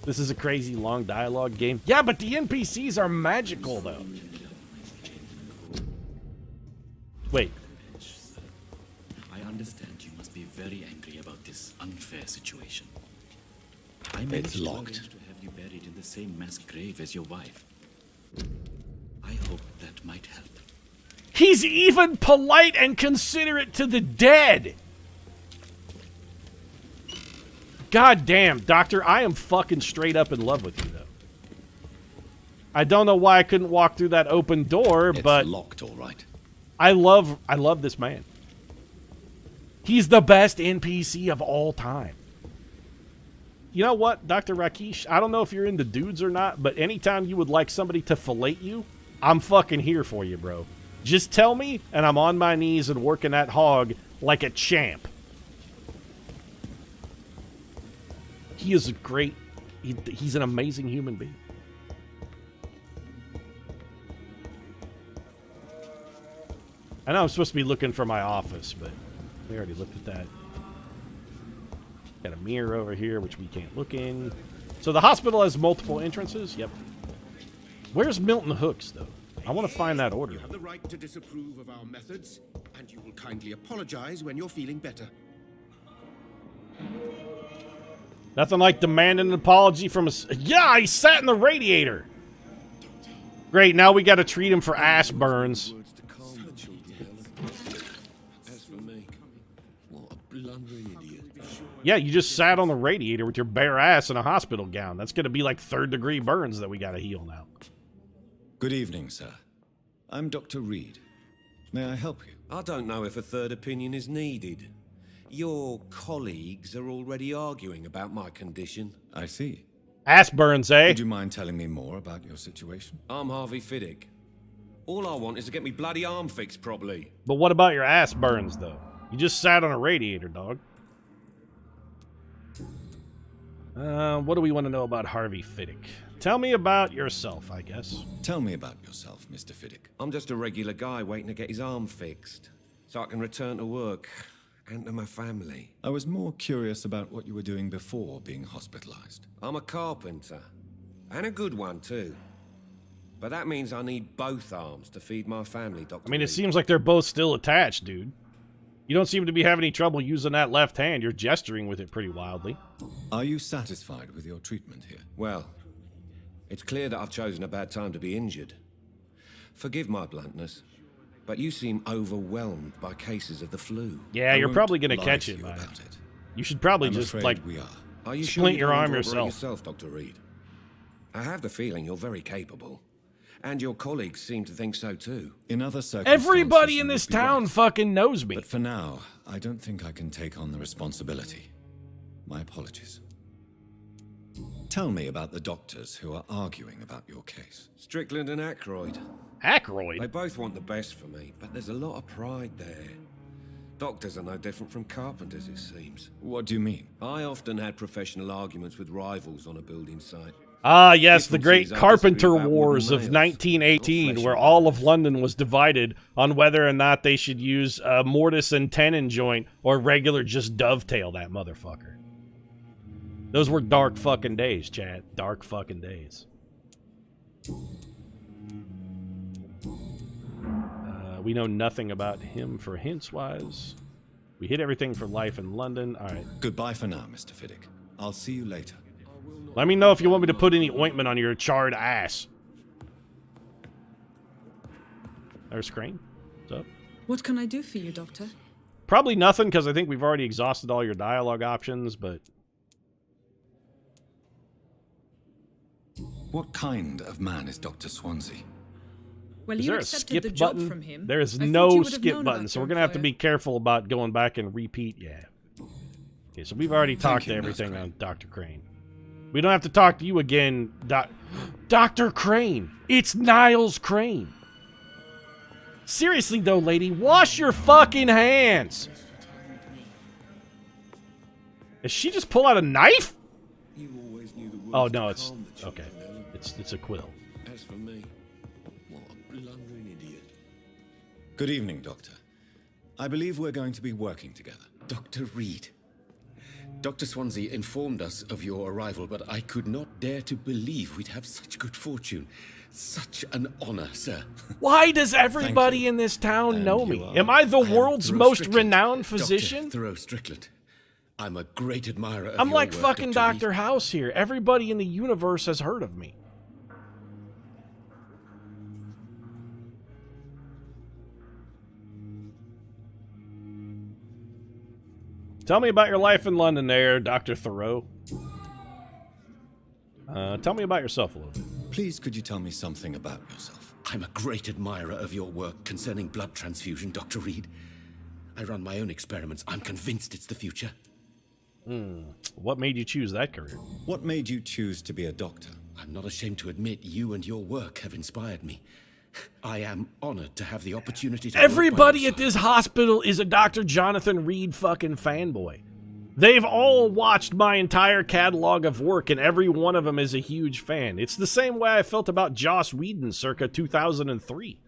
This is a crazy long dialogue game. Yeah, but the NPCs are magical, though. Wait. I understand you must be very angry about this unfair situation. I It's managed locked. to have you buried in the same mass grave as your wife. I hope that might help. He's even polite and considerate to the dead. God damn, Doctor, I am fucking straight up in love with you, though. I don't know why I couldn't walk through that open door, but It's locked, all right. I love this man. He's the best NPC of all time. You know what, Dr. Rakesh? I don't know if you're into dudes or not, but anytime you would like somebody to fillet you, I'm fucking here for you, bro. Just tell me, and I'm on my knees and working that hog like a champ. He is a great... He's an amazing human being. I know I'm supposed to be looking for my office, but we already looked at that. Got a mirror over here, which we can't look in. So the hospital has multiple entrances? Yep. Where's Milton Hooks, though? I want to find that order. You have the right to disapprove of our methods, and you will kindly apologize when you're feeling better. Nothing like demanding an apology from a... Yeah, he sat in the radiator! Great, now we got to treat him for ass burns. As for me, what a blundering idiot. Yeah, you just sat on the radiator with your bare ass in a hospital gown. That's going to be like third-degree burns that we got to heal now. Good evening, sir. I'm Dr. Reid. May I help you? I don't know if a third opinion is needed. Your colleagues are already arguing about my condition. I see. Ass burns, eh? Would you mind telling me more about your situation? I'm Harvey Fiddick. All I want is to get me bloody arm fixed properly. But what about your ass burns, though? You just sat on a radiator, dog. What do we want to know about Harvey Fiddick? Tell me about yourself, I guess. Tell me about yourself, Mr. Fiddick. I'm just a regular guy waiting to get his arm fixed, so I can return to work and to my family. I was more curious about what you were doing before being hospitalized. I'm a carpenter, and a good one, too. But that means I need both arms to feed my family, Dr. I mean, it Reid. seems like they're both still attached, dude. You don't seem to be having any trouble using that left hand. You're gesturing with it pretty wildly. Are you satisfied with your treatment here? Well, it's clear that I've chosen a bad time to be injured. Forgive my bluntness, but you seem overwhelmed by cases of the flu. Yeah, I you're won't probably going to lie catch to it, you man. about it. You should probably I'm just, afraid like, we are. Are you splint sure your you arm don't want to worry yourself. Dr. Reid? I have the feeling you're very capable. And your colleagues seem to think so too. In other circumstances, Everybody you in would this be town right. fucking knows me. But for now, I don't think I can take on the responsibility. My apologies. Tell me about the doctors who are arguing about your case. Strickland and Ackroyd. They Ackroyd? both want the best for me, but there's a lot of pride there. Doctors are no different from carpenters, it seems. What do you mean? I often had professional arguments with rivals on a building site. Ah, yes, the great Differences I Carpenter disagree about Wars of wooden nails, 1918, not where flesh all and of London was divided on whether or not they should use a mortise and tenon joint or regular just dovetail that motherfucker. Those were dark fucking days, Chad. Dark fucking days. We know nothing about him for hints-wise. We hit everything for life in London. All right. Goodbye for now, Mr. Fiddick. I'll see you later. Let me know if you want me to put any ointment on your charred ass. There's Crane. What's up? What can I do for you, Doctor? Probably nothing, because I think we've already exhausted all your dialogue options, but... What kind of man is Dr. Swansea? Well, Is you there a accepted skip the job button? from him. There is I thought you no would have skip known button, about so your we're going to have to employer. be careful about going back and repeat. Yeah. Okay, so we've already talked you, to Nurse everything Crane. on Dr. Crane. We don't have to talk to you again, Dr. Crane. It's Niles Crane. Seriously, though, lady, wash your fucking hands. Did she just pull out a knife? You always knew the words Oh, to no, it's... calm the children, Okay. Ellen. It's a quill. As for me, what a blundering idiot. Good evening, Doctor. I believe we're going to be working together. Dr. Reid. Dr. Swansea informed us of your arrival, but I could not dare to believe we'd have such good fortune. Such an honor, sir. Why does everybody in this town And know you me? are- Am I the I am world's Thoreau most Strickland, renowned Dr. physician? Thoreau Strickland. I'm a great admirer of I'm your like work, fucking Dr. Reid. Dr. House here. Everybody in the universe has heard of me. Tell me about your life in London there, Dr. Thoreau. Tell me about yourself a little bit. Please, could you tell me something about yourself? I'm a great admirer of your work concerning blood transfusion, Dr. Reid. I run my own experiments. I'm convinced it's the future. What made you choose that career? What made you choose to be a doctor? I'm not ashamed to admit you and your work have inspired me. I am honored to have the opportunity to Everybody work at this hospital is a Dr. Jonathan Reid fucking fanboy. They've all watched my entire catalog of work, and every one of them is a huge fan. It's the same way I felt about Joss Whedon circa 2003.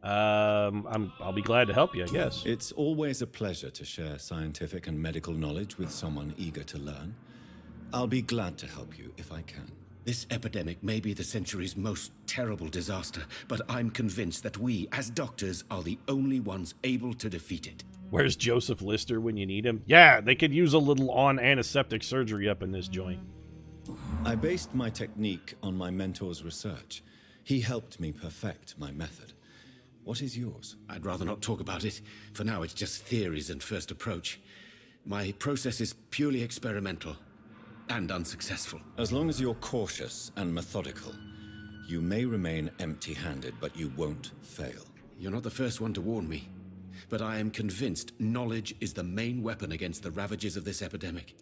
I'll be glad to help you, I guess. It's always a pleasure to share scientific and medical knowledge with someone eager to learn. I'll be glad to help you if I can. This epidemic may be the century's most terrible disaster, but I'm convinced that we, as doctors, are the only ones able to defeat it. Where's Joseph Lister when you need him? Yeah, they could use a little on-anesthetic surgery up in this joint. I based my technique on my mentor's research. He helped me perfect my method. What is yours? I'd rather not talk about it. For now, it's just theories and first approach. My process is purely experimental and unsuccessful. As long as you're cautious and methodical, you may remain empty-handed, but you won't fail. You're not the first one to warn me, but I am convinced knowledge is the main weapon against the ravages of this epidemic.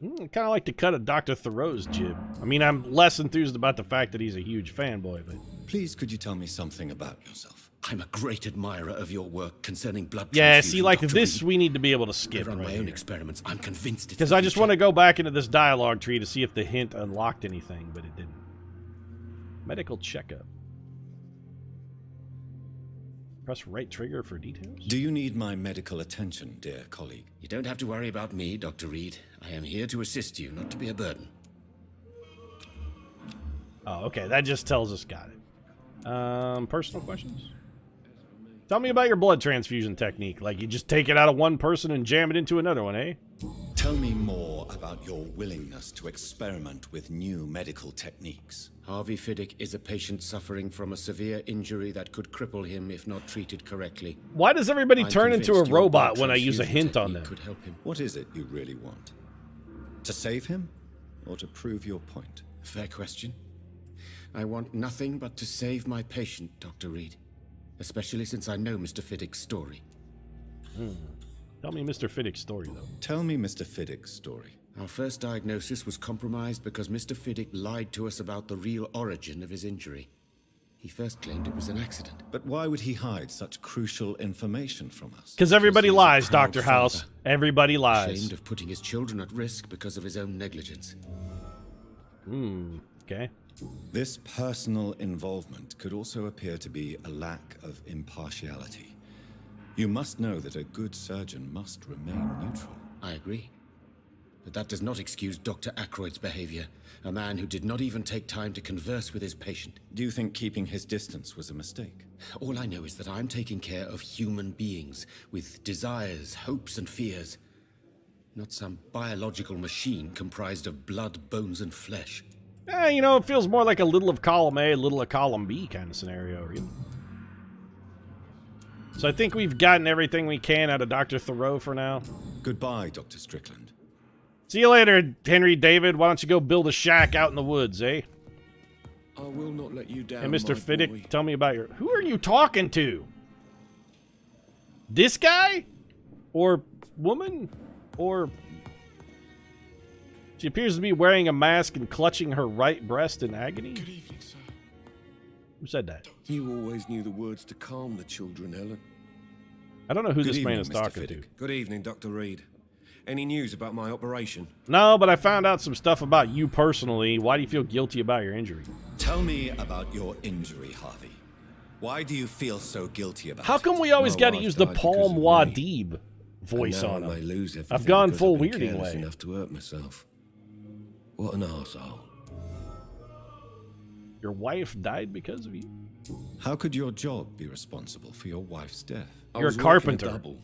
I kind of like to cut a Dr. Thoreau's jib. I mean, I'm less enthused about the fact that he's a huge fanboy, but... Please, could you tell me something about yourself? I'm a great admirer of your work concerning blood Yeah, transfusion, see, like Dr. this, Reid. we need to be able to I skip run right my own here. experiments. I'm convinced it's Because the I just future. want to go back into this dialogue tree to see if the hint unlocked anything, but it didn't. Medical checkup. Press right trigger for details. Do you need my medical attention, dear colleague? You don't have to worry about me, Dr. Reid. I am here to assist you, not to be a burden. Oh, okay. That just tells us got it. Personal questions? Tell me about your blood transfusion technique. Like, you just take it out of one person and jam it into another one, eh? Tell me more about your willingness to experiment with new medical techniques. Harvey Fiddick is a patient suffering from a severe injury that could cripple him if not treated correctly. Why does everybody I'm turn into a convinced your robot blood when I use a transfusion hint on technique them? could help him. What is it you really want? To save him? Or to prove your point? Fair question. I want nothing but to save my patient, Dr. Reid. Especially since I know Mr. Fiddick's story. Tell me Mr. Fiddick's story, though. Tell me Mr. Fiddick's story. Our first diagnosis was compromised because Mr. Fiddick lied to us about the real origin of his injury. He first claimed it was an accident. But why would he hide such crucial information from us? Because everybody he's a lies, proud Dr. House. father. Everybody lies. Ashamed of putting his children at risk because of his own negligence. Okay. This personal involvement could also appear to be a lack of impartiality. You must know that a good surgeon must remain neutral. I agree. But that does not excuse Dr. Ackroyd's behavior, a man who did not even take time to converse with his patient. Do you think keeping his distance was a mistake? All I know is that I'm taking care of human beings with desires, hopes, and fears. Not some biological machine comprised of blood, bones, and flesh. You know, it feels more like a little of column A, a little of column B kind of scenario, really. So I think we've gotten everything we can out of Dr. Thoreau for now. Goodbye, Dr. Strickland. See you later, Henry David. Why don't you go build a shack out in the woods, eh? I will not let you down, Hey, Mr. my Fiddick, boy. tell me about your... Who are you talking to? This guy? Or woman? Or... She appears to be wearing a mask and clutching her right breast in agony. Good evening, sir. Who said that? You always knew the words to calm the children, Ellen. I don't know who Good this man evening, is Mr. talking to. Fiddick. Good evening, Dr. Reid. Any news about my operation? No, but I found out some stuff about you personally. Why do you feel guilty about your injury? Tell me about your injury, Harvey. Why do you feel so guilty about How it? come we always My got to wife use the died because Palm of Wadib? voice and now on I may him. lose everything I've gone because full I've been weirding careless way. enough to hurt myself. What an arsehole. Your wife died because of you? How could your job be responsible for your wife's death? You're a was working carpenter. double.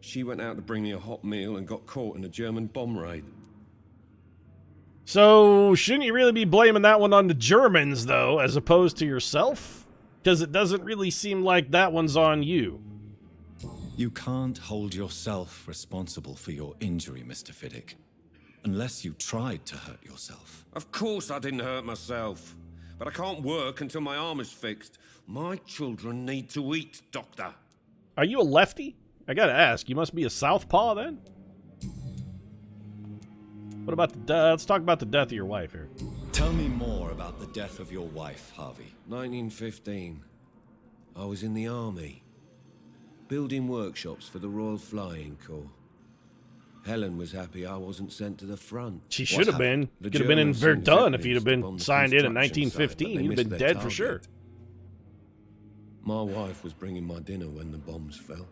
She went out to bring me a hot meal and got caught in a German bomb raid. So, shouldn't you really be blaming that one on the Germans, though, as opposed to yourself? Because it doesn't really seem like that one's on you. You can't hold yourself responsible for your injury, Mr. Fiddick, unless you tried to hurt yourself. Of course I didn't hurt myself. But I can't work until my arm is fixed. My children need to eat, Doctor. Are you a lefty? I gotta ask, you must be a southpaw then? What about the let's talk about the death of your wife here. Tell me more about the death of your wife, Harvey. 1915. I was in the army, building workshops for the Royal Flying Corps. Helen was happy I wasn't sent to the front. She should have been. The Could have been in Germans sent Verdun if Zeppelins you'd have to been bomb the signed in construction site, but 1915. they You'd missed been their dead for target. sure. My wife was bringing my dinner when the bombs fell.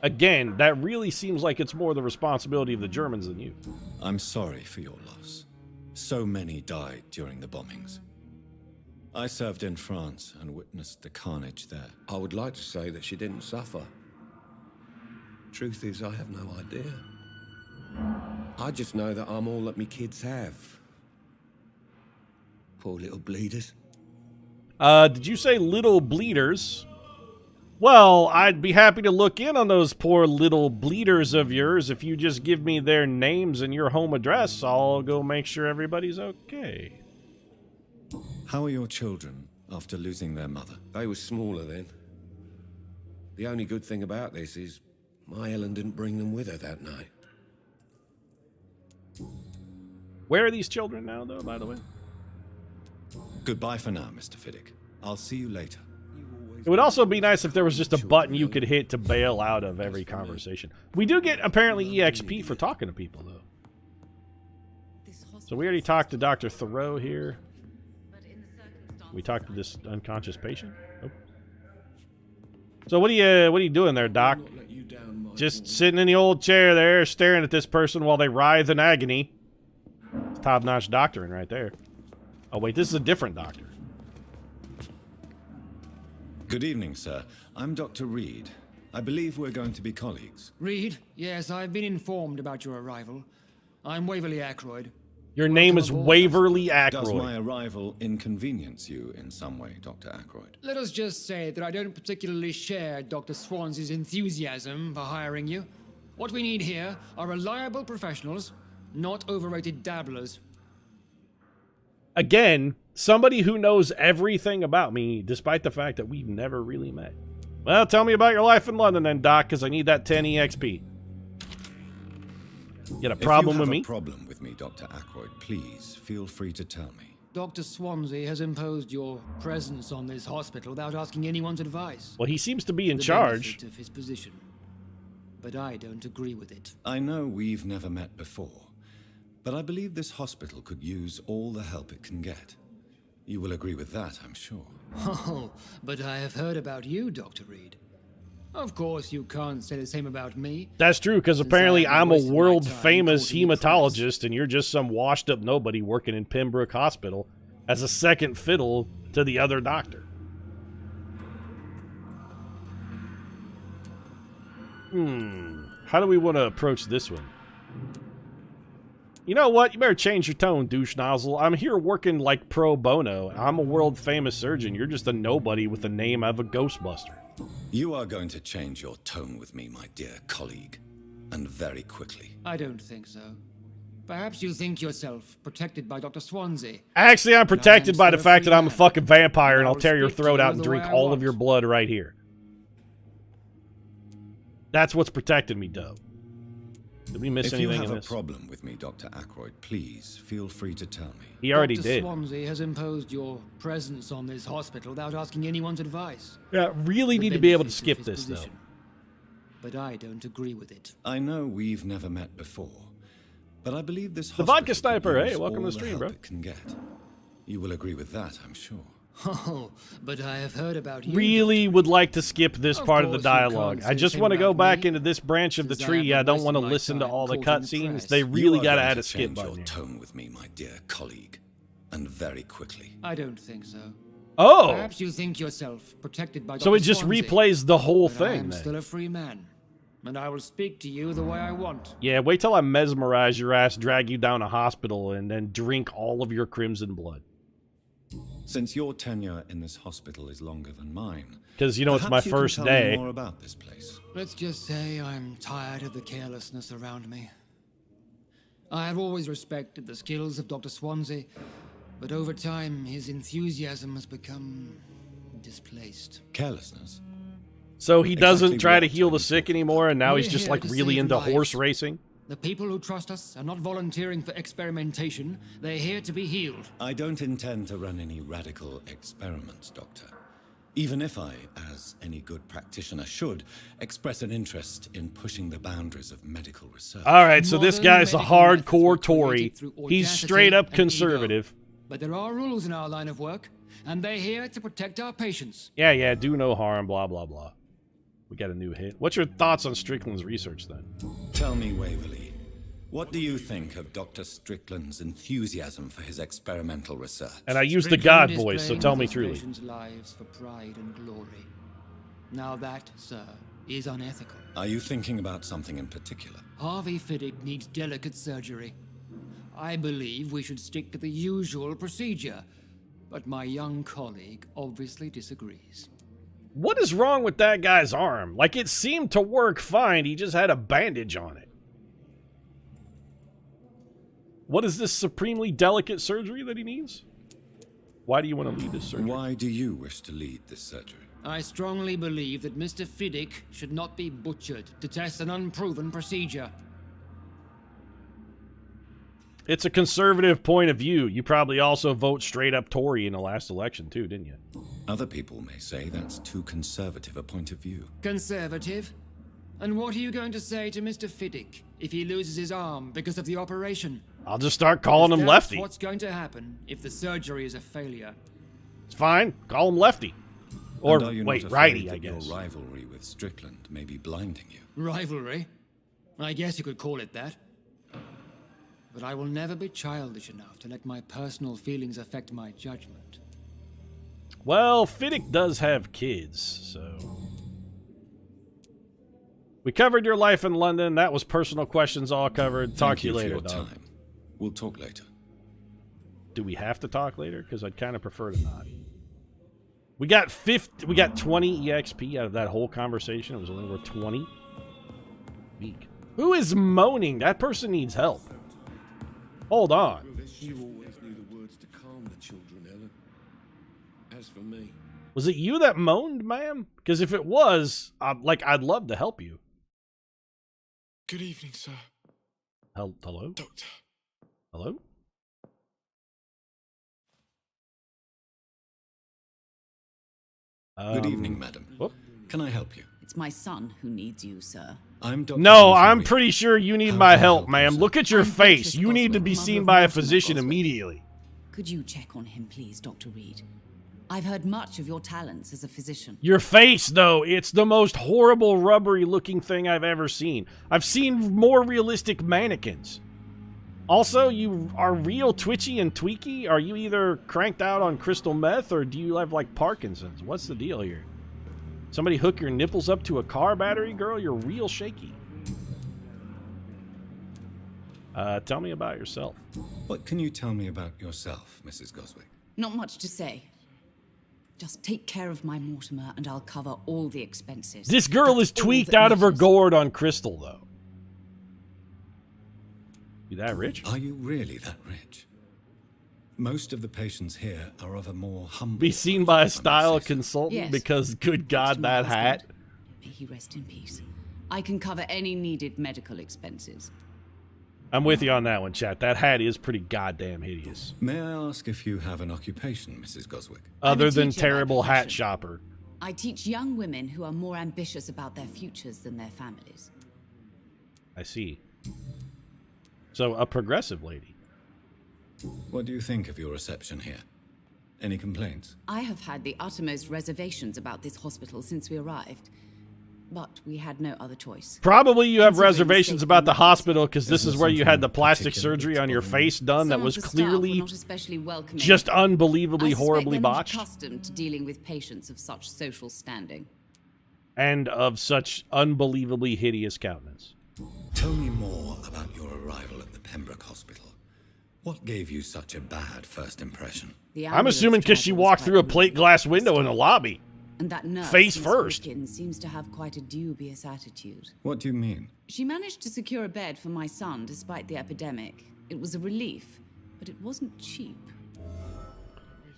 Again, that really seems like it's more the responsibility of the Germans than you. I'm sorry for your loss. So many died during the bombings. I served in France and witnessed the carnage there. I would like to say that she didn't suffer. Truth is, I have no idea. I just know that I'm all that me kids have. Poor little bleeders. Did you say little bleeders? Well, I'd be happy to look in on those poor little bleeders of yours. If you just give me their names and your home address, I'll go make sure everybody's okay. How are your children after losing their mother? They were smaller then. The only good thing about this is my Helen didn't bring them with her that night. Where are these children now, though, by the way? Goodbye for now, Mr. Fiddick. I'll see you later. It would also be nice if there was just a button you could hit to bail out of every conversation. We do get, apparently, EXP for talking to people, though. So we already talked to Dr. Thoreau here. We talked to this unconscious patient. Oh. So what are you doing there, Doc? Just sitting in the old chair there, staring at this person while they writhe in agony. It's top-notch doctoring right there. Oh wait, this is a different doctor. Good evening, sir. I'm Dr. Reid. I believe we're going to be colleagues. Reid, yes, I've been informed about your arrival. I'm Waverly Ackroyd. Your name is Waverly Does Ackroyd. my arrival inconvenience you in some way, Dr. Ackroyd? Let us just say that I don't particularly share Dr. Swansey's enthusiasm for hiring you. What we need here are reliable professionals, not overrated dabblers. Again, somebody who knows everything about me, despite the fact that we've never really met. Well, tell me about your life in London then, Doc, because I need that 10 EXP. You got a problem with me? If you have a problem with me, Dr. Ackroyd, please feel free to tell me. Dr. Swansey has imposed your presence on this hospital without asking anyone's advice. Well, he seems to be in The charge. benefit of his position. But I don't agree with it. I know we've never met before, but I believe this hospital could use all the help it can get. You will agree with that, I'm sure. Oh, but I have heard about you, Dr. Reid. Of course, you can't say the same about me. That's true, because Since apparently I I'm a wasted my world-famous time quoting hematologist, and you're just some washed-up nobody working in Pembroke Hospital as a second fiddle to the other doctor. How do we want to approach this one? You know what? You better change your tone, douche nozzle. I'm here working like pro bono. I'm a world-famous surgeon. You're just a nobody with the name of a Ghostbuster. You are going to change your tone with me, my dear colleague, and very quickly. I don't think so. Perhaps you think yourself protected by Dr. Swansey. Actually, I'm protected by the fact that I'm a man. fucking vampire, and And I'll I'll tear your speak to throat you out and the drink way I all of want. your blood right here. That's what's protecting me, Doe. Did we miss If you anything have in a this? problem with me, Dr. Ackroyd, please feel free to tell me. He already Dr. did. Swansey has imposed your presence on this hospital without asking anyone's advice. Yeah, really The need to be able to benefit of skip his this, though. position. But I don't agree with it. I know we've never met before, but I believe this The hospital vodka could sniper, use hey, welcome to all the stream, help bro. it can get. You will agree with that, I'm sure. Oh, but I have heard about you. Really would like to skip this Of part of the course you can't dialogue. I say just the want to same go about back me, into this branch of the since I tree. have I don't been want to wasting my listen to time all the quoting the cutscenes. press. They You really are got to going add a skip change button your here. tone with me, my dear colleague, and very quickly. I don't think so. Oh, Perhaps you think yourself protected by so Dr. it just Swansea, replays the whole but I thing am then. still a free man, and I will speak to you the way I want. Yeah, wait till I mesmerize your ass, drag you down a hospital, and then drink all of your crimson blood. Since your tenure in this hospital is longer than mine, Because, you know, it's my perhaps you can first tell me day. more about this place. Let's just say I'm tired of the carelessness around me. I have always respected the skills of Dr. Swansea, but over time his enthusiasm has become displaced. Carelessness? So he doesn't Exactly try to what heal are the you sick talking anymore, and now We're he's just, here like, to really save into lives. horse racing? The people who trust us are not volunteering for experimentation. They're here to be healed. I don't intend to run any radical experiments, Doctor. Even if I, as any good practitioner should, express an interest in pushing the boundaries of medical research. All right, so this Modern guy's a medical methods hardcore were Tory. created through He's audacity straight up and conservative. ego. But there are rules in our line of work, and they're here to protect our patients. Yeah, do no harm, blah, blah, blah. We got a new hit. What's your thoughts on Strickland's research, then? Tell me, Waverly, what do you think of Dr. Strickland's enthusiasm for his experimental research? And I use the Strickland God is voice, so playing tell with me his truly. patients' lives for pride and glory. Now that, sir, is unethical. Are you thinking about something in particular? Harvey Fiddick needs delicate surgery. I believe we should stick to the usual procedure, but my young colleague obviously disagrees. What is wrong with that guy's arm? Like, it seemed to work fine, he just had a bandage on it. What is this supremely delicate surgery that he needs? Why do you want to lead this surgery? Why do you wish to lead this surgery? I strongly believe that Mr. Fiddick should not be butchered to test an unproven procedure. It's a conservative point of view. You probably also vote straight up Tory in the last election, too, didn't you? Other people may say that's too conservative a point of view. Conservative? And what are you going to say to Mr. Fiddick if he loses his arm because of the operation? I'll just start calling him That's Lefty. what's going to happen if the surgery is a failure. It's fine. Call him Lefty. Or, And are you wait, not righty, afraid I that guess. Your rivalry with Strickland may be blinding you. Rivalry? I guess you could call it that. But I will never be childish enough to let my personal feelings affect my judgment. Well, Fiddick does have kids, so... We covered your life in London. That was personal questions all covered. Talk to you later, for your dog. time. We'll talk later. Do we have to talk later? Because I'd kind of prefer to not. We got 20 EXP out of that whole conversation. It was only worth 20. Weak. Who is moaning? That person needs help. Hold on. You always knew the words to calm the children, Ellen. As for me, Was it you that moaned, ma'am? Because if it was, I'd love to help you. Good evening, sir. Hello? Doctor. Hello? Good evening, madam. Whoop. Can I help you? It's my son who needs you, sir. I'm Dr. No, Hansel I'm Gretel. pretty sure you need How my can I help, help you, ma'am. sir? Look at your I'm face. Beatrice You need to Cosway, be mother seen of by a Mortimer physician Goswick. immediately. Could you check on him, please, Dr. Reid? I've heard much of your talents as a physician. Your face, though, it's the most horrible, rubbery-looking thing I've ever seen. I've seen more realistic mannequins. Also, you are real twitchy and tweaky. Are you either cranked out on crystal meth, or do you have, like, Parkinson's? What's the deal here? Somebody hook your nipples up to a car battery, girl? You're real shaky. Tell me about yourself. What can you tell me about yourself, Mrs. Goswick? Not much to say. Just take care of my Mortimer, and I'll cover all the expenses. This girl That's is all tweaked that out of her matters. gourd on crystal, though. You that rich? Are you really that rich? Most of the patients here are of a more humble... Be seen by a if I may style say so. consultant Yes. because, good God, To my that hat. husband. May he rest in peace. I can cover any needed medical expenses. I'm with you on that one, chat. That hat is pretty goddamn hideous. May I ask if you have an occupation, Mrs. Goswick? Other than teacher by terrible hat profession. shopper. I teach young women who are more ambitious about their futures than their families. I see. So, a progressive lady. What do you think of your reception here? Any complaints? I have had the uttermost reservations about this hospital since we arrived. But we had no other choice. Probably you have Considering reservations the about the state hospital because this Isn't is where you had the something plastic particularly surgery on your troubling? face done that Some was of the staff were clearly not especially welcoming. just unbelievably I suspect horribly they're not botched accustomed to dealing with patients of such social standing. and of such unbelievably hideous countenance. Tell me more about your arrival at the Pembroke Hospital. What gave you such a bad first impression? The I'm ambulance assuming because she driver was walked quite through a rude. plate glass window in the lobby. And that nurse, Face Miss first. Hawkins, seems to have quite a dubious attitude. What do you mean? She managed to secure a bed for my son despite the epidemic. It was a relief, but it wasn't cheap.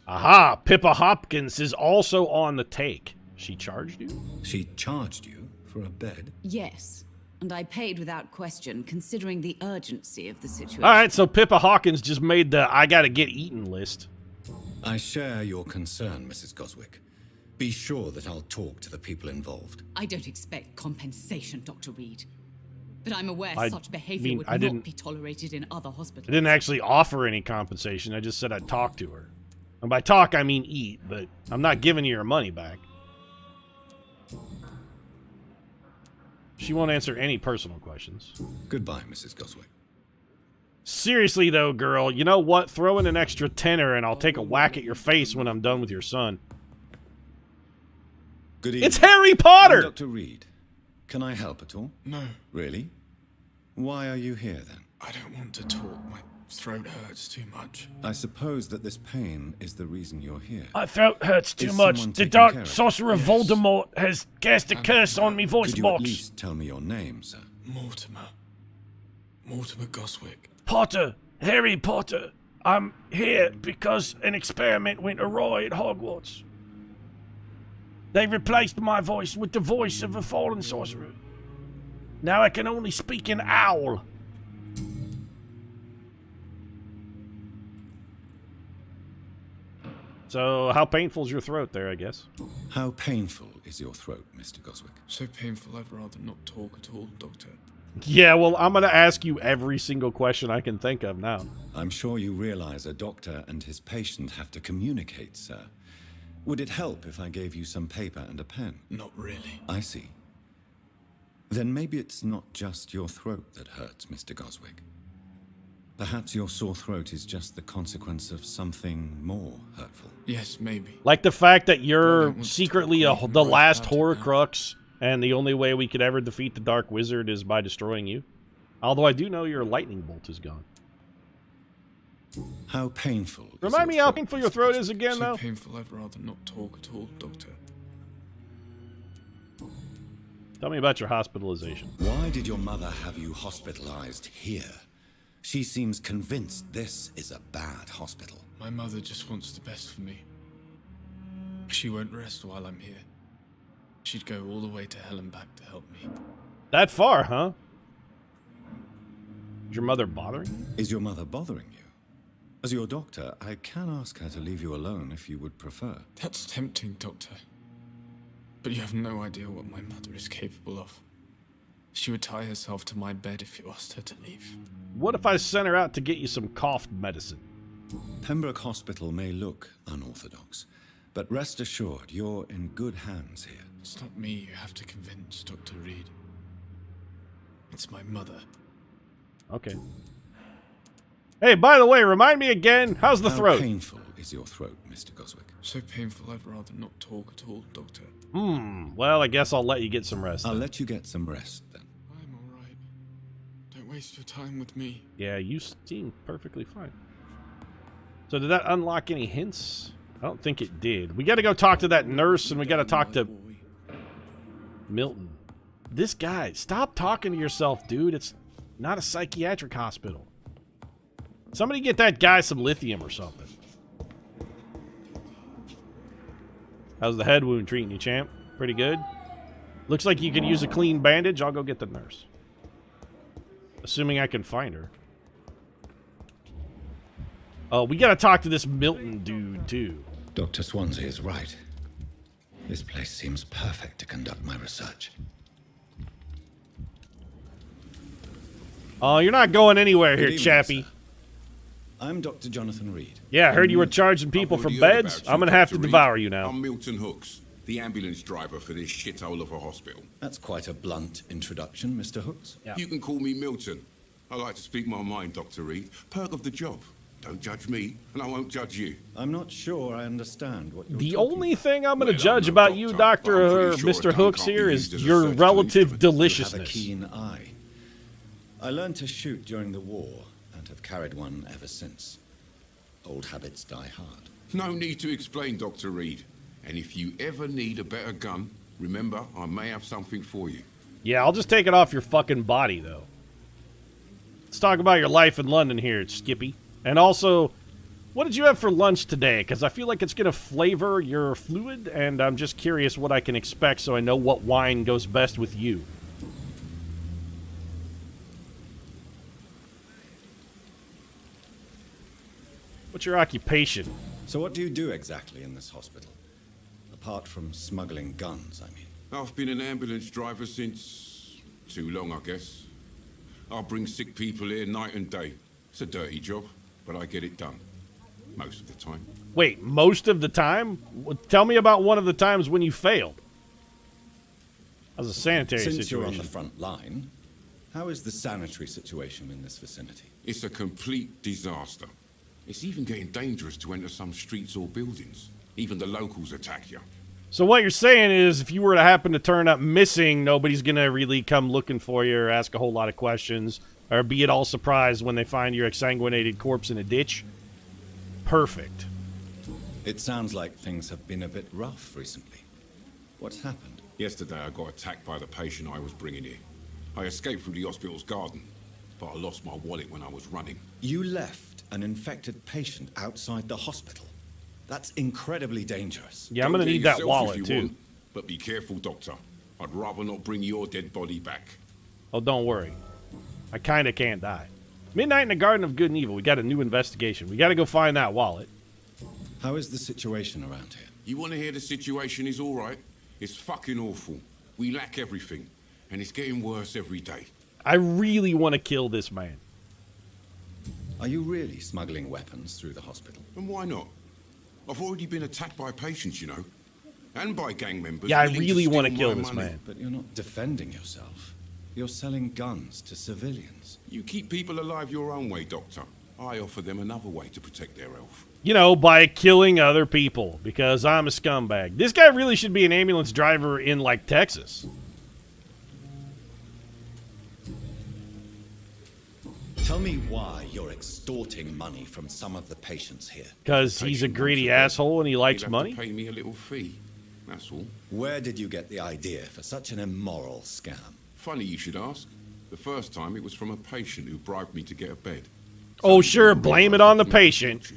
Aha! Pippa Hopkins is also on the take. She charged you? She charged you for a bed? Yes, and I paid without question, considering the urgency of the situation. Alright, so Pippa Hawkins just made the I gotta get eaten list. I share your concern, Mrs. Goswick. Be sure that I'll talk to the people involved. I don't expect compensation, Dr. Reid. But I'm aware I such behavior mean, would I didn't- not be tolerated in other hospitals. I didn't actually offer any compensation. I just said I'd talk to her. And by talk, I mean eat, but I'm not giving you your money back. She won't answer any personal questions. Goodbye, Mrs. Goswick. Seriously, though, girl, you know what? Throw in an extra tenner and I'll take a whack at your face when I'm done with your son. Good evening. It's Harry I'm Potter! Dr. Reid. Can I help at all? No, Really? Why are you here, then? I don't want to talk. My throat hurts too much. I suppose that this pain is the reason you're here. My throat hurts too Is much. someone The taking dark care of it? sorcerer Yes. Voldemort has cast a curse on me voice Could you at box. least tell me your name, sir? Mortimer. Mortimer Goswick. Potter, Harry Potter. I'm here because an experiment went awry at Hogwarts. They replaced my voice with the voice of a fallen sorcerer. Now I can only speak in owl. So, how painful's your throat there, I guess? How painful is your throat, Mr. Goswick? So painful I'd rather not talk at all, Doctor. Yeah, well, I'm going to ask you every single question I can think of now. I'm sure you realize a doctor and his patient have to communicate, sir. Would it help if I gave you some paper and a pen? Not really. I see. Then maybe it's not just your throat that hurts, Mr. Goswick. Perhaps your sore throat is just the consequence of something more hurtful. Yes, maybe. Like the fact that Well, I you're don't want to secretly talk the more last about it now. Horcrux, and the only way we could ever defeat the Dark Wizard is by destroying you. Although I do know your lightning bolt is gone. How painful is Remind your me how throat, painful your Mr. throat Goswick? is again, So though. painful I'd rather not talk at all, Doctor. Tell me about your hospitalization. Why did your mother have you hospitalized here? She seems convinced this is a bad hospital. My mother just wants the best for me. She won't rest while I'm here. She'd go all the way to hell and back to help me. That far, huh? Is your mother bothering you? Is your mother bothering you? As your doctor, I can ask her to leave you alone if you would prefer. That's tempting, Doctor. But you have no idea what my mother is capable of. She would tie herself to my bed if you asked her to leave. What if I sent her out to get you some cough medicine? Pembroke Hospital may look unorthodox, but rest assured you're in good hands here. It's not me you have to convince, Dr. Reid. It's my mother. Okay. Hey, by the way, remind me again, how's the How throat? painful is your throat, Mr. Goswick? So painful I'd rather not talk at all, Doctor. Well, I guess I'll let you get some rest. I'll then. let you get some rest then. I'm alright. Don't waste your time with me. Yeah, you seem perfectly fine. So did that unlock any hints? I don't think it did. We got to go talk to that nurse, and we got to talk to Milton. This guy, stop talking to yourself, dude. It's not a psychiatric hospital. Somebody get that guy some lithium or something. How's the head wound treating you, champ? Pretty good? Looks like you can use a clean bandage. I'll go get the nurse. Assuming I can find her. Oh, we gotta talk to this Milton dude, too. Dr. Swansea is right. This place seems perfect to conduct my research. Oh, you're not going anywhere Good here, evening, chappy. sir. I'm Dr. Jonathan Reid. Yeah, I heard you were charging people I've for already heard beds. about you, I'm gonna have to Dr. Reid. devour you now. I'm Milton Hooks, the ambulance driver for this shithole of a hospital. That's quite a blunt introduction, Mr. Hooks. Yeah. You can call me Milton. I like to speak my mind, Dr. Reid. Perk of the job. Don't judge me, and I won't judge you. I'm not sure I understand what you're The talking only thing I'm going to Well, judge I'm no about you, doctor, but I'm Dr. pretty sure a Mr. gun Hooks can't be here, used is as a your surgical relative instrument. You have a deliciousness. keen eye. I learned to shoot during the war and have carried one ever since. Old habits die hard. No need to explain, Dr. Reid. And if you ever need a better gun, remember, I may have something for you. Yeah, I'll just take it off your fucking body, though. Let's talk about your life in London here, Skippy. And also, what did you have for lunch today? Because I feel like it's going to flavor your fluid, and I'm just curious what I can expect so I know what wine goes best with you. What's your occupation? So what do you do exactly in this hospital? Apart from smuggling guns, I mean. I've been an ambulance driver since... too long, I guess. I bring sick people here night and day. It's a dirty job, but I get it done. Most of the time. Wait, most of the time? Tell me about one of the times when you failed. As a sanitary Since situation. you're on the front line, how is the sanitary situation in this vicinity? It's a complete disaster. It's even getting dangerous to enter some streets or buildings. Even the locals attack you. So what you're saying is, if you were to happen to turn up missing, nobody's going to really come looking for you or ask a whole lot of questions, or be at all surprised when they find your exsanguinated corpse in a ditch? Perfect. It sounds like things have been a bit rough recently. What's happened? Yesterday I got attacked by the patient I was bringing here. I escaped through the hospital's garden, but I lost my wallet when I was running. You left an infected patient outside the hospital. That's incredibly dangerous. Yeah, I'm Go going to get need that yourself wallet, if you too. want, but be careful, Doctor. I'd rather not bring your dead body back. Oh, don't worry. I kind of can't die. Midnight in the Garden of Good and Evil. We got a new investigation. We got to go find that wallet. How is the situation around here? You want to hear the situation is all right? It's fucking awful. We lack everything, and it's getting worse every day. I really want to kill this man. Are you really smuggling weapons through the hospital? And why not? I've already been attacked by patients, you know. And by gang members. Yeah, I willing really want to steal kill my this money. man. But you're not defending yourself. You're selling guns to civilians. You keep people alive your own way, Doctor. I offer them another way to protect their health. You know, by killing other people, because I'm a scumbag. This guy really should be an ambulance driver in, like, Texas. Tell me why you're extorting money from some of the patients here. Because he's a greedy asshole and he likes You'd have money. to pay me a little fee. That's all. Where did you get the idea for such an immoral scam? Funny you should ask. The first time it was from a patient who bribed me to get a bed. Oh, sure, blame it on the patient.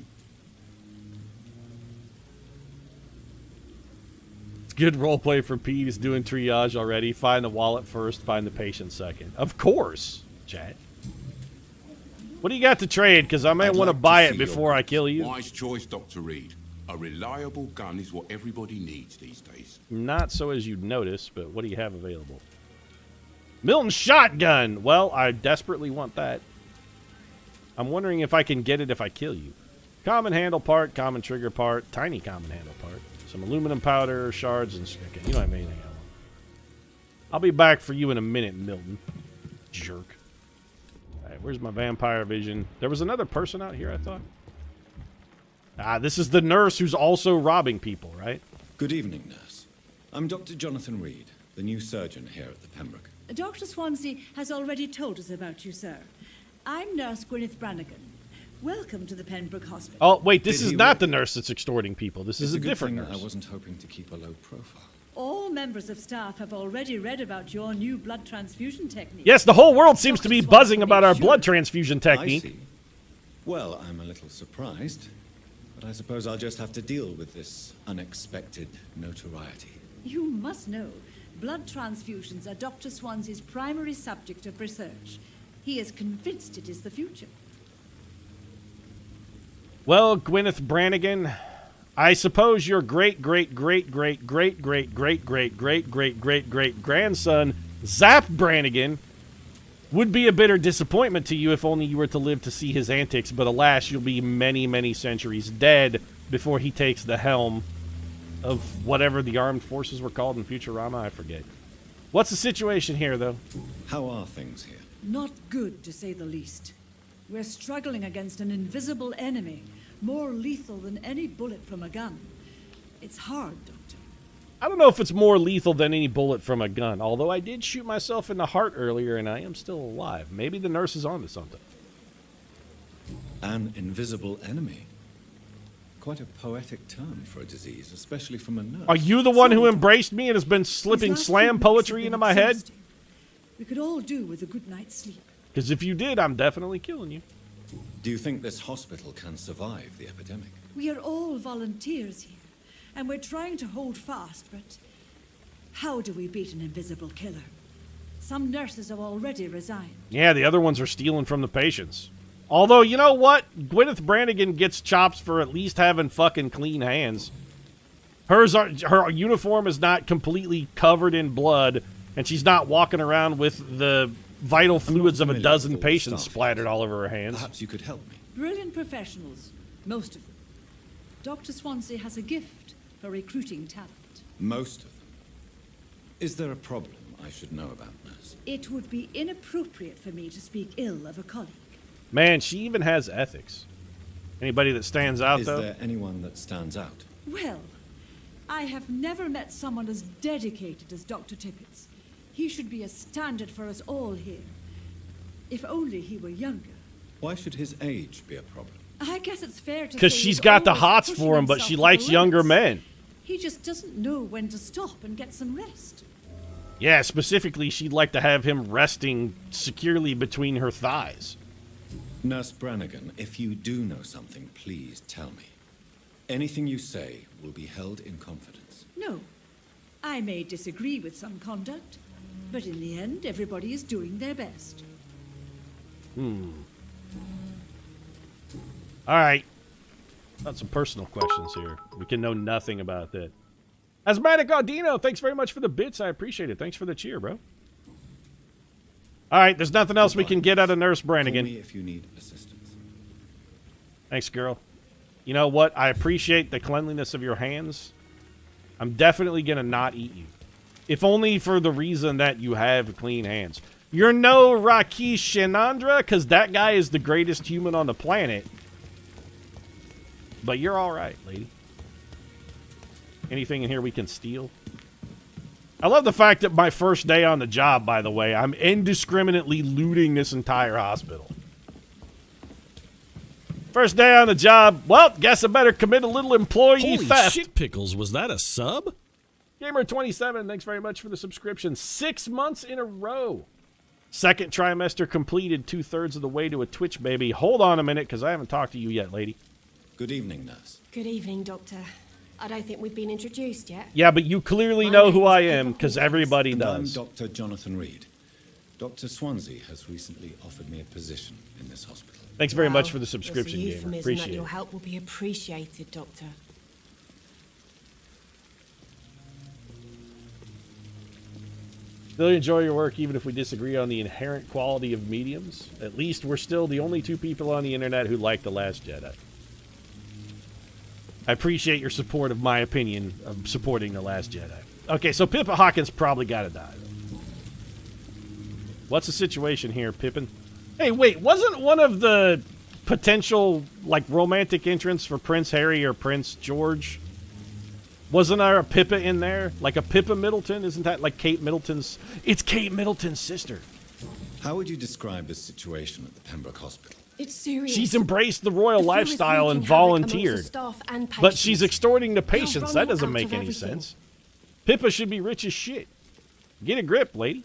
It's good roleplay for Pete. He's doing triage already. Find the wallet first, find the patient second. Of course, chat. What do you got to trade? Because I may want to buy it before I kill you. Wise choice, Dr. Reid. A reliable gun is what everybody needs these days. Not so as you'd notice, but what do you have available? Milton shotgun! Well, I desperately want that. I'm wondering if I can get it if I kill you. Common handle part, common trigger part, tiny common handle part. Some aluminum powder, shards, and... Okay, you don't have anything I want. I'll be back for you in a minute, Milton. Jerk. Alright, where's my vampire vision? There was another person out here, I thought. Ah, this is the nurse who's also robbing people, right? Good evening, nurse. I'm Dr. Jonathan Reid, the new surgeon here at the Pembroke. Dr. Swansea has already told us about you, sir. I'm Nurse Gwyneth Brannigan. Welcome to the Pembroke Hospital. Oh, wait, this Did is he not work? the nurse that's extorting people. This is a It's good different thing that nurse. I wasn't hoping to keep a low profile. All members of staff have already read about your new blood transfusion technique. Yes, the whole world seems to Dr. be buzzing Swansea about made our sure- blood transfusion I technique. see. Well, I'm a little surprised, but I suppose I'll just have to deal with this unexpected notoriety. You must know, blood transfusions are Dr. Swansea's primary subject of research. He is convinced it is the future. Well, Gwyneth Brannigan, I suppose your great-great-great-great-great-great-great-great-great-great-great-great-grandson, Zap Brannigan, Would be a bitter disappointment to you if only you were to live to see his antics, but alas, you'll be many, many centuries dead before he takes the helm of whatever the armed forces were called in Futurama, I forget. What's the situation here, though? How are things here? Not good, to say the least. We're struggling against an invisible enemy, more lethal than any bullet from a gun. It's hard, Doctor. I don't know if it's more lethal than any bullet from a gun, although I did shoot myself in the heart earlier and I am still alive. Maybe the nurse is onto something. An invisible enemy. Quite a poetic term for a disease, especially from a nurse. Are you the one who embraced me and has been slipping These last slam few weeks poetry have into been my head? exhausting. We could all do with a good night's sleep. Because if you did, I'm definitely killing you. Do you think this hospital can survive the epidemic? We are all volunteers here, and we're trying to hold fast, but how do we beat an invisible killer? Some nurses have already resigned. Yeah, the other ones are stealing from the patients. Although, you know what? Gwyneth Brannigan gets chops for at least having fucking clean hands. Her uniform is not completely covered in blood, and she's not walking around with the vital fluids of a dozen patients splattered all over her hands. Perhaps you could help me. Brilliant professionals, most of them. Dr. Swansea has a gift for recruiting talent. Most of them. Is there a problem I should know about, nurse? It would be inappropriate for me to speak ill of a colleague. Man, she even has ethics. Anybody that stands out, though? Is there anyone that stands out? Well, I have never met someone as dedicated as Dr. Tippett's. He should be a standard for us all here. If only he were younger. Why should his age be a problem? I guess it's fair to say Because she's got the hots for him, but she likes younger men. He just doesn't know when to stop and get some rest. Yeah, specifically, she'd like to have him resting securely between her thighs. Nurse Brannigan, if you do know something, please tell me. Anything you say will be held in confidence. No. I may disagree with some conduct, but in the end, everybody is doing their best. Alright. Got some personal questions here. We can know nothing about that. Asthmatic Audino, thanks very much for the bits. I appreciate it. Thanks for the cheer, bro. Alright, there's nothing else we can get out of Nurse Brannigan. Call me if you need assistance. Thanks, girl. You know what? I appreciate the cleanliness of your hands. I'm definitely going to not eat you. If only for the reason that you have clean hands. You're no Rakesh Shenandra, because that guy is the greatest human on the planet. But you're all right, lady. Anything in here we can steal? I love the fact that my first day on the job, by the way, I'm indiscriminately looting this entire hospital. First day on the job, well, guess I better commit a little employee Holy theft. shit pickles, was that a sub? Gamer27, thanks very much for the subscription. 6 months in a row. Second trimester completed, 2/3 of the way to a Twitch baby. Hold on a minute, because I haven't talked to you yet, lady. Good evening, nurse. Good evening, Doctor. I don't think we've been introduced yet. Yeah, but you clearly know who I am, because everybody does. I'm Dr. Jonathan Reid. Dr. Swansea has recently offered me a position in this hospital. Thanks very much for the subscription, gamer. Appreciate that it. your help will be appreciated, Doctor. Still enjoy your work, even if we disagree on the inherent quality of mediums. At least we're still the only two people on the internet who like The Last Jedi. I appreciate your support of my opinion of supporting The Last Jedi. Okay, so Pippa Hawkins probably gotta die. What's the situation here, Pippin? Hey, wait, wasn't one of the potential, like, romantic entrants for Prince Harry or Prince George? Wasn't there a Pippa in there? Like a Pippa Middleton? Isn't that like Kate Middleton's... It's Kate Middleton's sister. How would you describe the situation at the Pembroke Hospital? It's serious. She's embraced the royal lifestyle and volunteered. But she's extorting the patients. That doesn't make any sense. Pippa should be rich as shit. Get a grip, lady.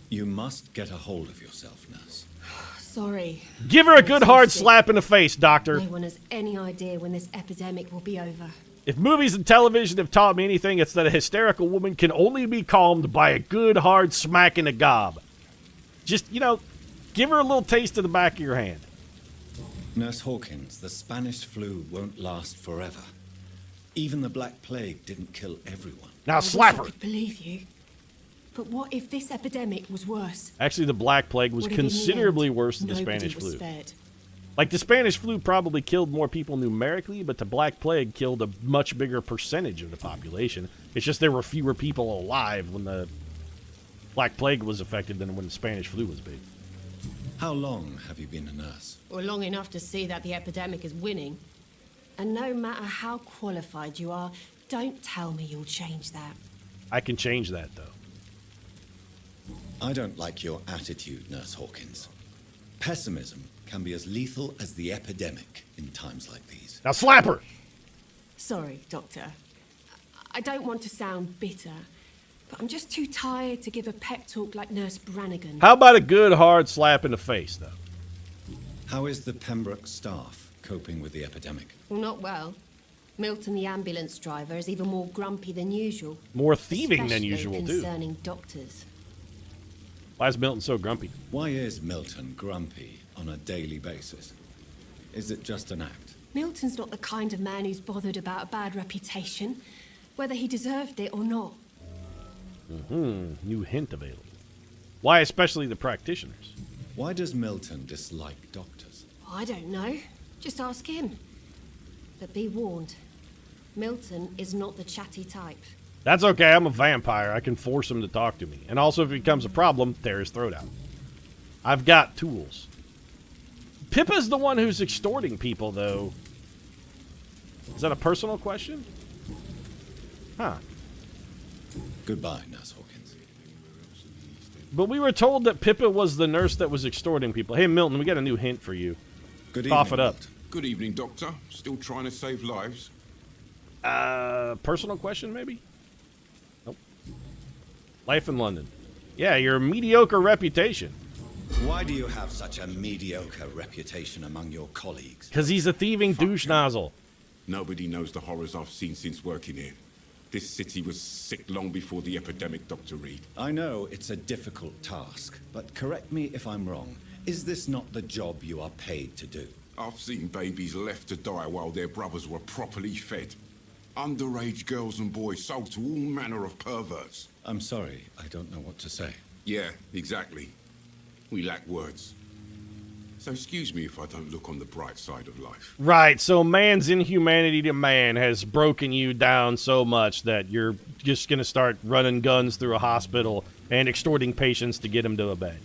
You must get a hold of yourself, nurse. Sorry. Give her a good hard slap in the face, doctor. No one has any idea when this epidemic will be over. If movies and television have taught me anything, it's that a hysterical woman can only be calmed by a good hard smack in the gob. Just, you know, give her a little taste of the back of your hand. Nurse Hawkins, the Spanish flu won't last forever. Even the Black Plague didn't kill everyone. Now slap her. I could believe you. But what if this epidemic was worse? Actually, the Black Plague was What if in the considerably end, worse than the nobody Spanish was flu. spared? Like, the Spanish flu probably killed more people numerically, but the Black Plague killed a much bigger percentage of the population. It's just there were fewer people alive when the Black Plague was affected than when the Spanish flu was big. How long have you been a nurse? Or long enough to see that the epidemic is winning. And no matter how qualified you are, don't tell me you'll change that. I can change that, though. I don't like your attitude, Nurse Hawkins. Pessimism can be as lethal as the epidemic in times like these. Now slap her! Sorry, Doctor. I don't want to sound bitter, but I'm just too tired to give a pep talk like Nurse Brannigan. How about a good hard slap in the face, though? How is the Pembroke staff coping with the epidemic? Well, not well. Milton, the ambulance driver, is even more grumpy than usual. More thieving than especially usual, too. concerning doctors. Why is Milton so grumpy? Why is Milton grumpy on a daily basis? Is it just an act? Milton's not the kind of man who's bothered about a bad reputation, whether he deserved it or not. New hint available. Why especially the practitioners? Why does Milton dislike doctors? I don't know. Just ask him. But be warned, Milton is not the chatty type. That's okay, I'm a vampire. I can force him to talk to me. And also, if it becomes a problem, tear his throat out. I've got tools. Pippa's the one who's extorting people, though. Is that a personal question? Huh. Goodbye, Nurse Hawkins. But we were told that Pippa was the nurse that was extorting people. Hey, Milton, we got a new hint for you. Good Cough evening, it up. Milton. Good evening, Doctor. Still trying to save lives? Personal question, maybe? Nope. Life in London. Yeah, your mediocre reputation. Why do you have such a mediocre reputation among your colleagues? Because he's a thieving douche nozzle. Nobody knows the horrors I've seen since working here. This city was sick long before the epidemic, Dr. Reid. I know it's a difficult task, but correct me if I'm wrong. Is this not the job you are paid to do? I've seen babies left to die while their brothers were properly fed. Underage girls and boys sold to all manner of perverts. I'm sorry, I don't know what to say. Yeah, exactly. We lack words. So excuse me if I don't look on the bright side of life. Right, so man's inhumanity to man has broken you down so much that you're just going to start running guns through a hospital and extorting patients to get them to a bed.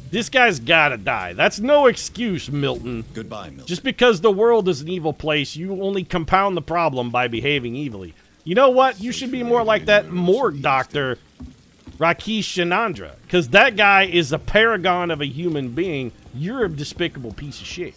This guy's gotta die. That's no excuse, Milton. Goodbye, Milton. Just because the world is an evil place, you only compound the problem by behaving evilly. You know what? You should be more like that morgue doctor, Rakesh Shanandra. Because that guy is a paragon of a human being. You're a despicable piece of shit.